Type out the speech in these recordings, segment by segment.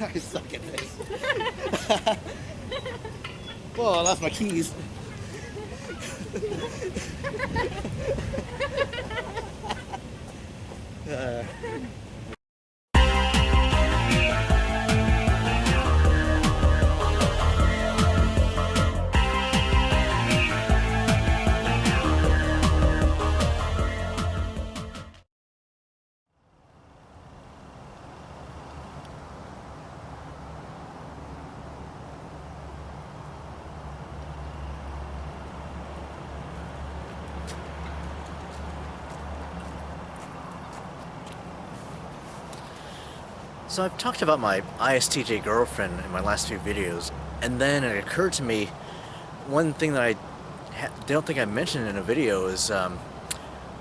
I suck at this. Well, I lost my keys. So I've talked about my ISTJ girlfriend in my last few videos, and then it occurred to me, one thing that I don't think I mentioned in a video is our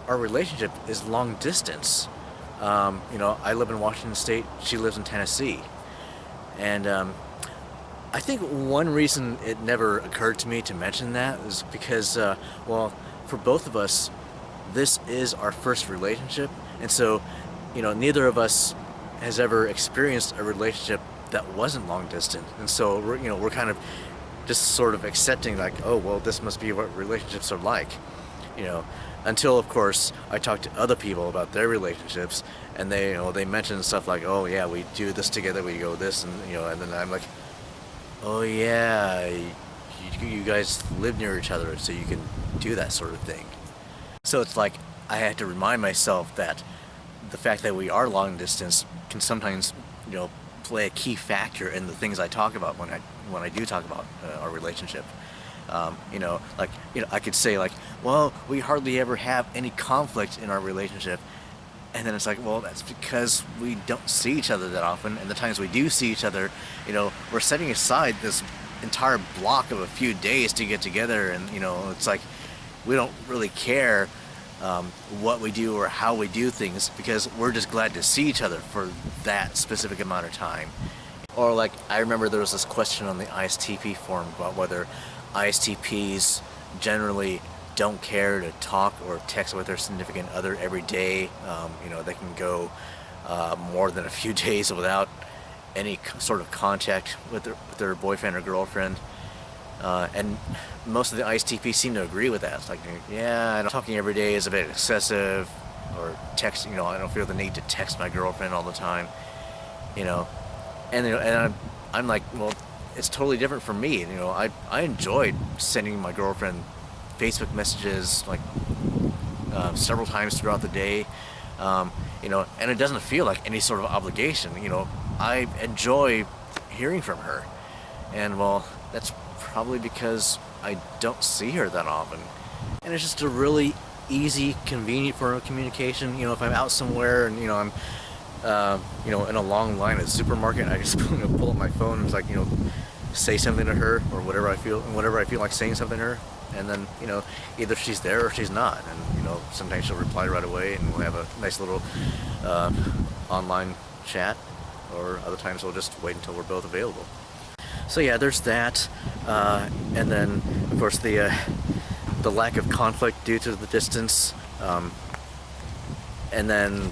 relationship is long distance. You know, I live in Washington State, she lives in Tennessee, and I think one reason it never occurred to me to mention that is because, well, for both of us, this is our first relationship, and so, you know, neither of us has ever experienced a relationship that wasn't long distance, and so we're kind of just sort of accepting, like, oh well, this must be what relationships are like, you know, until of course I talk to other people about their relationships, and they mention stuff like, oh yeah, we do this together, we go this, and and then I'm like, oh yeah, you guys live near each other, so you can do that sort of thing. So it's like I had to remind myself that the fact that we are long distance can sometimes, play a key factor in the things I talk about when I do talk about our relationship. I could say like, well, we hardly ever have any conflict in our relationship, and then it's like, well, that's because we don't see each other that often, and the times we do see each other, we're setting aside this entire block of a few days to get together, and it's like we don't really care what we do or how we do things, because we're just glad to see each other for that specific amount of time. Or like, I remember there was this question on the ISTP forum about whether ISTPs generally don't care to talk or text with their significant other every day. They can go more than a few days without any sort of contact with their boyfriend or girlfriend. And most of the ISTPs seem to agree with that. It's like, yeah, talking every day is a bit excessive, or texting, I don't feel the need to text my girlfriend all the time, and I'm like, well, it's totally different for me. I enjoyed sending my girlfriend Facebook messages like several times throughout the day, and it doesn't feel like any sort of obligation. I enjoy hearing from her, and well, that's probably because I don't see her that often, and it's just a really easy, convenient form of communication. If I'm out somewhere and I'm in a long line at the supermarket, I just pull up my phone and it's like, say something to her, or whatever I feel like saying something to her, and then either she's there or she's not, and sometimes she'll reply right away and we'll have a nice little online chat, or other times we'll just wait until we're both available. So yeah, there's that, and then of course the lack of conflict due to the distance, and then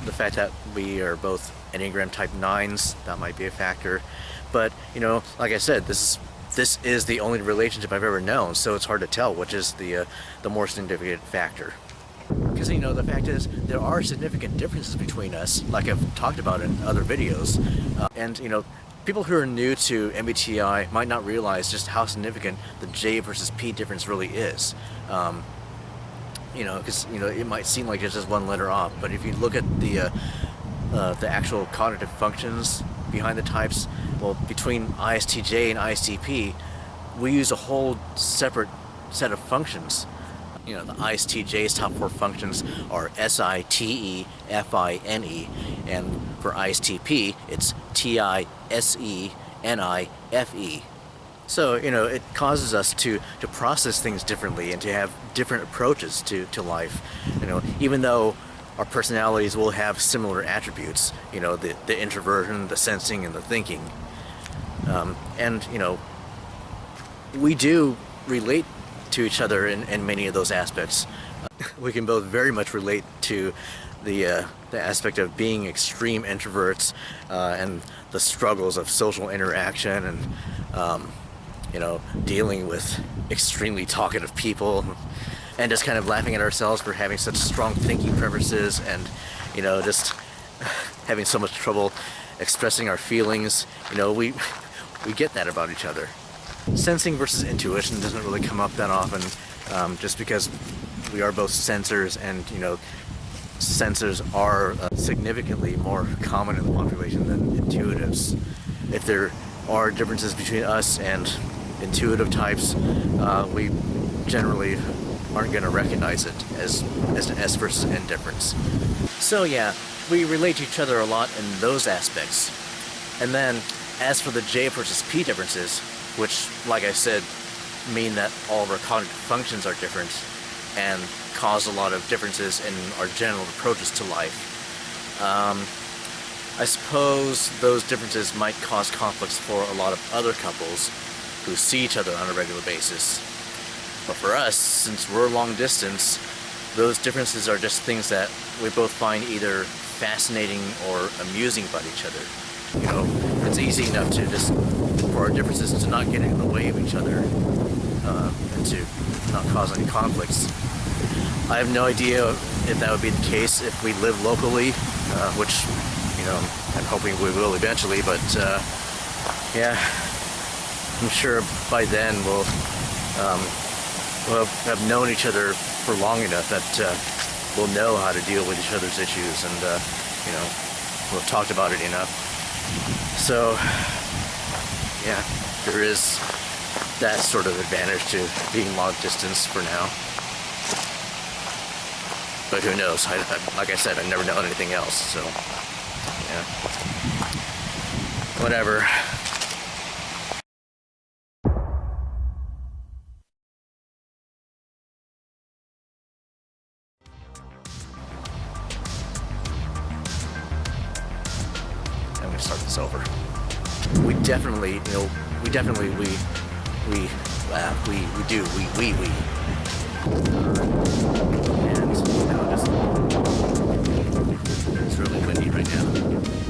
the fact that we are both Enneagram Type 9s, that might be a factor. But like I said, this is the only relationship I've ever known, so it's hard to tell which is the more significant factor. Because the fact is, there are significant differences between us, like I've talked about in other videos, and people who are new to MBTI might not realize just how significant the J versus P difference really is. Because it might seem like it's just one letter off, but if you look at the actual cognitive functions behind the types, well, between ISTJ and ISTP, we use a whole separate set of functions. The ISTJ's top 4 functions are SITE, FINE, and for ISTP, it's TISE, NIFE. So, it causes us to process things differently and to have different approaches to life. Even though our personalities will have similar attributes, the introversion, the sensing, and the thinking. And we do relate to each other in many of those aspects. We can both very much relate to the aspect of being extreme introverts and the struggles of social interaction and dealing with extremely talkative people, and just kind of laughing at ourselves for having such strong thinking preferences, and just having so much trouble expressing our feelings. We get that about each other. Sensing versus intuition doesn't really come up that often, just because we are both sensors, and sensors are significantly more common in the population than intuitives. If there are differences between us and intuitive types, we generally aren't going to recognize it as an S versus N difference. So yeah, we relate to each other a lot in those aspects. And then as for the J versus P differences, which, like I said, mean that all of our cognitive functions are different and cause a lot of differences in our general approaches to life. I suppose those differences might cause conflicts for a lot of other couples who see each other on a regular basis. But for us, since we're long distance, those differences are just things that we both find either fascinating or amusing about each other. It's easy enough to just, for our differences to not get in the way of each other, and to not cause any conflicts. I have no idea if that would be the case if we live locally, which, I'm hoping we will eventually, but yeah, I'm sure by then we'll have known each other for long enough that we'll know how to deal with each other's issues, and we'll have talked about it enough. So yeah, there is that sort of advantage to being long distance for now. But who knows? Like I said, I've never known anything else, so yeah. Whatever. I'm gonna start this over. We definitely do. And it's really windy right now.